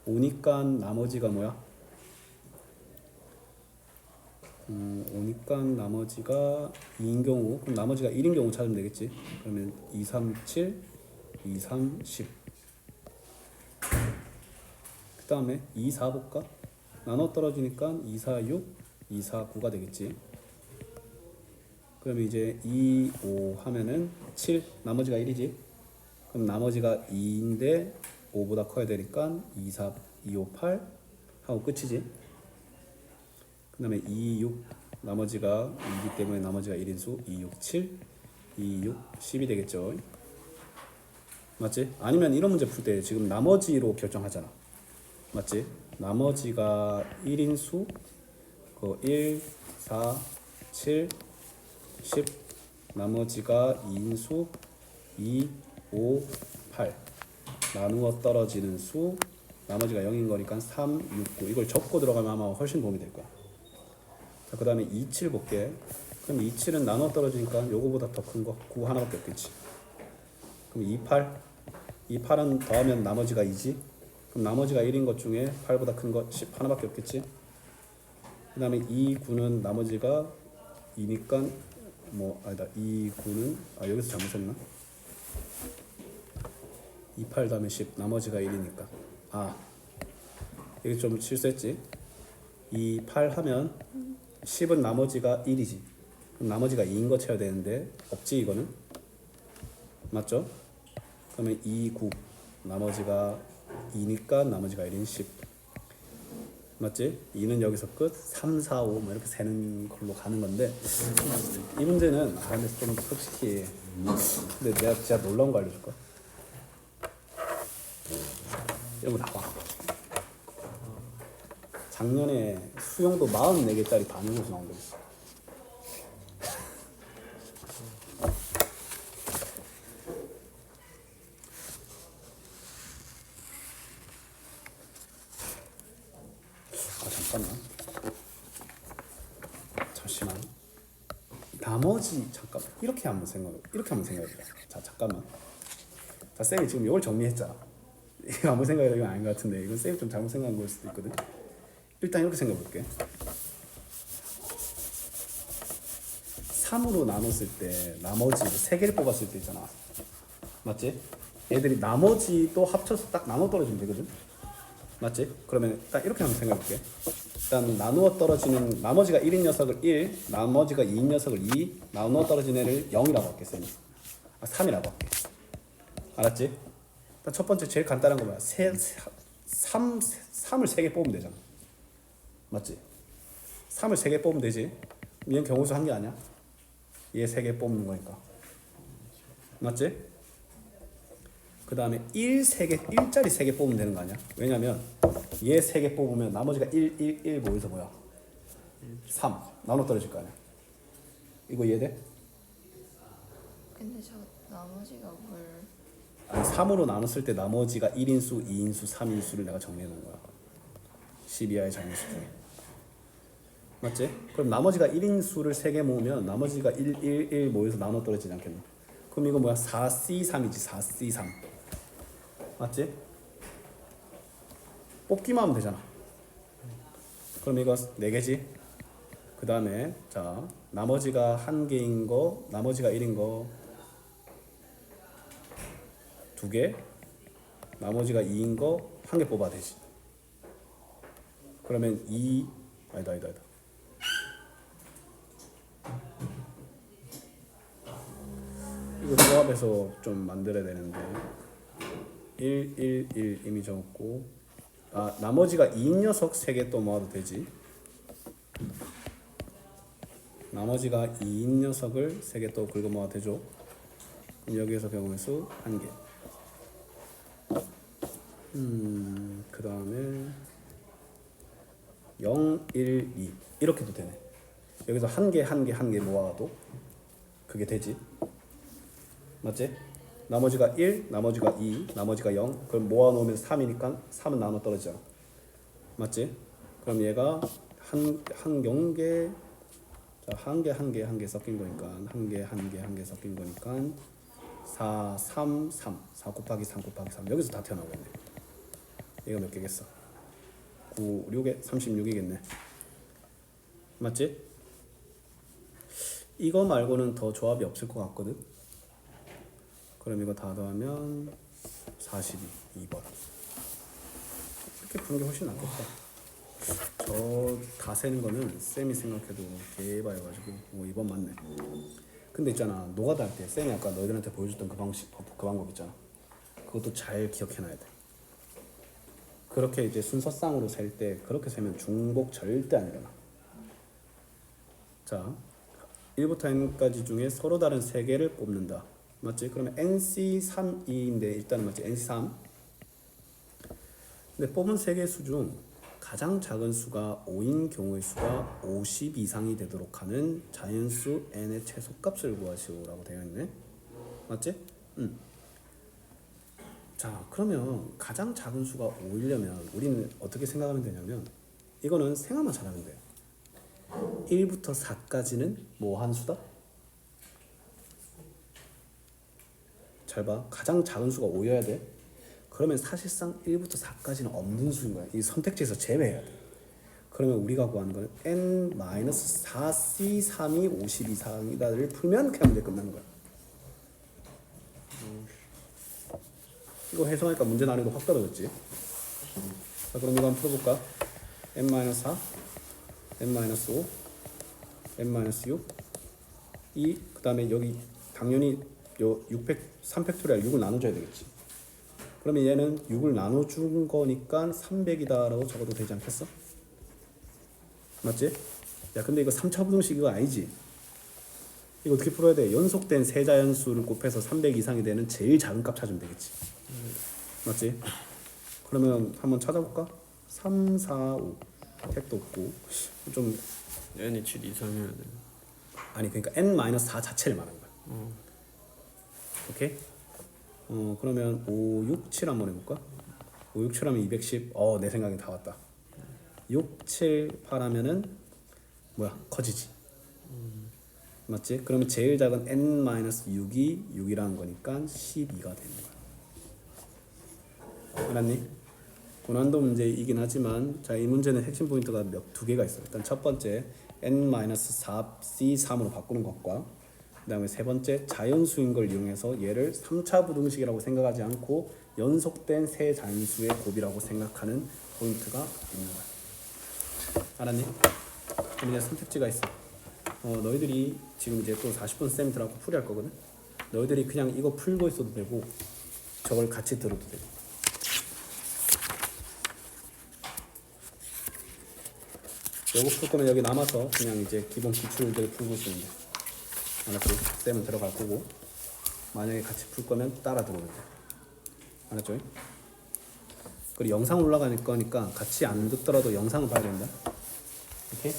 S1: 5니까 나머지가 뭐야? 5니까 나머지가 2인 경우, 그럼 나머지가 1인 경우 찾으면 되겠지. 그러면 2, 3, 7, 2, 3, 10. 그 다음에 2, 4 볼까? 나눠 떨어지니까 2, 4, 6, 2, 4, 9가 되겠지. 그러면 이제 2, 5 하면은 7, 나머지가 1이지. 그럼 나머지가 2인데 5보다 커야 되니까 2, 4, 2, 5, 8 하고 끝이지. 그 다음에 2, 6 나머지가 2이기 때문에 나머지가 1인수 2, 6, 7 2, 6, 10이 되겠죠. 맞지? 아니면 이런 문제 풀 때 지금 나머지로 결정하잖아. 맞지? 나머지가 1인수 1, 4, 7, 10 나머지가 2인수 2, 5, 8 나누어 떨어지는 수 나머지가 0인 거니까 3, 6, 9 이걸 적고 들어가면 아마 훨씬 도움이 될 거야. 자, 자, 그 다음에 27 볼게. 그럼 27은 나눠 떨어지니까 요거보다 더 큰 거 9 하나밖에 없겠지. 그럼 28 28은 더하면 나머지가 2지. 그럼 나머지가 1인 것 중에 8보다 큰 거 10 하나밖에 없겠지. 그 다음에 2, 9는 나머지가 2니까 뭐 아니다. 2, 9는 여기서 잘못했나? 28 다음에 10 나머지가 1이니까 여기 좀 실수했지. 2, 8 하면 10은 나머지가 1이지. 그럼 나머지가 2인 거 채워야 되는데 없지 이거는. 맞죠? 그러면 2, 9 나머지가 2니까 나머지가 1인 10. 맞지? 2는 여기서 끝. 3, 4, 5 뭐 이렇게 세는 걸로 가는 건데 이 문제는 근데 좀 솔직히 근데 내가 진짜 놀라운 거 알려줄까? 이런 거 나와. 작년에 수영도 44개짜리 반영에서 나온 거 있어. 잠깐만. 잠시만. 나머지 잠깐 이렇게 한번 생각해봐. 자 잠깐만. 자 쌤이 지금 이걸 정리했잖아. 이거 아무 생각이 아닌 것 같은데 이건 쌤이 좀 잘못 생각한 걸 수도 있거든. 일단 이렇게 생각해볼게. 3으로 나눴을 때 나머지 3개를 뽑았을 때 있잖아. 맞지? 얘들이 나머지도 합쳐서 딱 나눠 떨어지면 되거든. 맞지? 그러면 딱 이렇게 한번 생각해볼게. 일단 나누어 떨어지는 나머지가 1인 녀석을 1, 나머지가 2인 녀석을 2, 나누어 떨어진 애를 0이라고 할게. 쌤이 3이라고 할게. 알았지? 일단 첫 번째 제일 간단한 거 뭐야? 3을 3개 뽑으면 되잖아. 맞지? 3을 3개 뽑으면 되지. 얘는 경우수 한 개 아니야? 얘 3개 뽑는 거니까. 맞지? 그 다음에 1짜리 3개 뽑으면 되는 거 아니야? 왜냐면 얘 3개 뽑으면 나머지가 1 모여서 뭐야? 3 나눠 떨어질 거 아니야? 이거 이해돼?
S2: 근데 저 나머지가 뭘?
S1: 아니 3으로 나눴을 때 나머지가 1인수, 2인수, 3인수를 내가 정리해 놓은 거야. 12하의 자연수 중에. 맞지? 그럼 나머지가 1인수를 3개 모으면 나머지가 1 모여서 나눠 떨어지지 않겠나? 그럼 이거 뭐야? 4C3이지. 4C3 맞지? 뽑기만 하면 되잖아. 그럼 이거 4개지? 그 다음에 자 나머지가 1개인 거 나머지가 1인 거 2개 나머지가 2인 거 1개 뽑아야 되지. 그러면 2 아니다 이거 조합해서 좀 만들어야 되는데 1 이미 적었고 나머지가 2인 녀석 3개 또 모아도 되지. 나머지가 2인 녀석을 3개 또 긁어 모아도 되죠. 그럼 여기에서 경우의 수 1개. 그 다음에 0, 1, 2 이렇게도 되네. 여기서 1개 모아도 그게 되지. 맞지? 나머지가 1, 나머지가 2, 나머지가 0. 그럼 모아놓으면 3이니까 3은 나눠 떨어지잖아. 맞지? 그럼 얘가 한 경계 자, 한 개 섞인 거니까 한 개 섞인 거니까 4, 3, 3 4 곱하기 3 곱하기 3 여기서 다 튀어나오겠네. 얘가 몇 개겠어? 9, 6에 36이겠네. 맞지? 이거 말고는 더 조합이 없을 것 같거든. 그럼 이거 다 더하면 42, 2번. 이렇게 푸는 게 훨씬 낫겠다. 저 다 세는 거는 쌤이 생각해도 개바여가지고 2번 맞네. 근데 있잖아 노가다 할 때 쌤이 아까 너희들한테 보여줬던 그 방법 있잖아. 그것도 잘 기억해놔야 돼. 그렇게 이제 순서쌍으로 셀 때 그렇게 세면 중복 절대 안 일어나. 자 1부터 n까지 중에 서로 다른 3개를 뽑는다. 맞지? 그러면 NC3E인데 일단은 맞지? NC3. 근데 뽑은 3개 수 중 가장 작은 수가 5인 경우의 수가 50 이상이 되도록 하는 자연수 n의 최소값을 구하시오라고 되어 있네. 맞지? 자 그러면 가장 작은 수가 5이려면 우리는 어떻게 생각하면 되냐면 이거는 생각만 잘하면 돼. 1부터 4까지는 뭐 한 수다? 잘 봐. 가장 작은 수가 5여야 돼. 그러면 사실상 1부터 4까지는 없는 수인 거야. 이 선택지에서 제외해야 돼. 그러면 우리가 구하는 거는 n-4c3이 50 이상이다를 풀면 그냥 문제 끝나는 거야. 이거 해석하니까 문제 난이도 확 떨어졌지. 자, 그럼 이거 한번 풀어볼까? n-4, n-5, n-6, 2, 그 다음에 여기 당연히 요 3팩토리얼 6을 나눠줘야 되겠지. 그러면 얘는 6을 나눠준 거니까 300이다라고 적어도 되지 않겠어? 맞지? 야, 근데 이거 3차 부등식 이거 아니지? 이거 어떻게 풀어야 돼? 연속된 세자연수를 곱해서 300 이상이 되는 제일 작은 값 찾으면 되겠지. 맞지? 그러면 한번 찾아볼까? 3, 4, 5 택도 없고 좀
S3: n이 7 이상이어야 돼.
S1: 아니 그러니까 n-4 자체를 말하는 거야. 오케이? 그러면 5, 6, 7 한번 해볼까? 5, 6, 7 하면 210. 내 생각엔 다 왔다. 6, 7, 8 하면은 뭐야? 커지지. 맞지? 그러면 제일 작은 n-6이 6이라는 거니까 12가 되는 거야. 알았니? 고난도 문제이긴 하지만 자, 이 문제는 핵심 포인트가 두 개가 있어요. 일단 첫 번째 n-4c3으로 바꾸는 것과 그 다음에 세 번째 자연수인 걸 이용해서 얘를 3차 부등식이라고 생각하지 않고 연속된 세 자연수의 곱이라고 생각하는 포인트가 있는 거야. 알았니? 그럼 이제 선택지가 있어. 너희들이 지금 이제 또 40분 쌤 들어가고 풀이할 거거든. 너희들이 그냥 이거 풀고 있어도 되고 저걸 같이 들어도 되고. 요거 풀 거면 여기 남아서 그냥 이제 기본 기출들 풀고 있으면 돼. 알았지? 쌤은 들어갈 거고 만약에 같이 풀 거면 따라 들어오면 돼. 알았죠? 그리고 영상 올라갈 거니까 같이 안 듣더라도 영상을 봐야 된다. 오케이?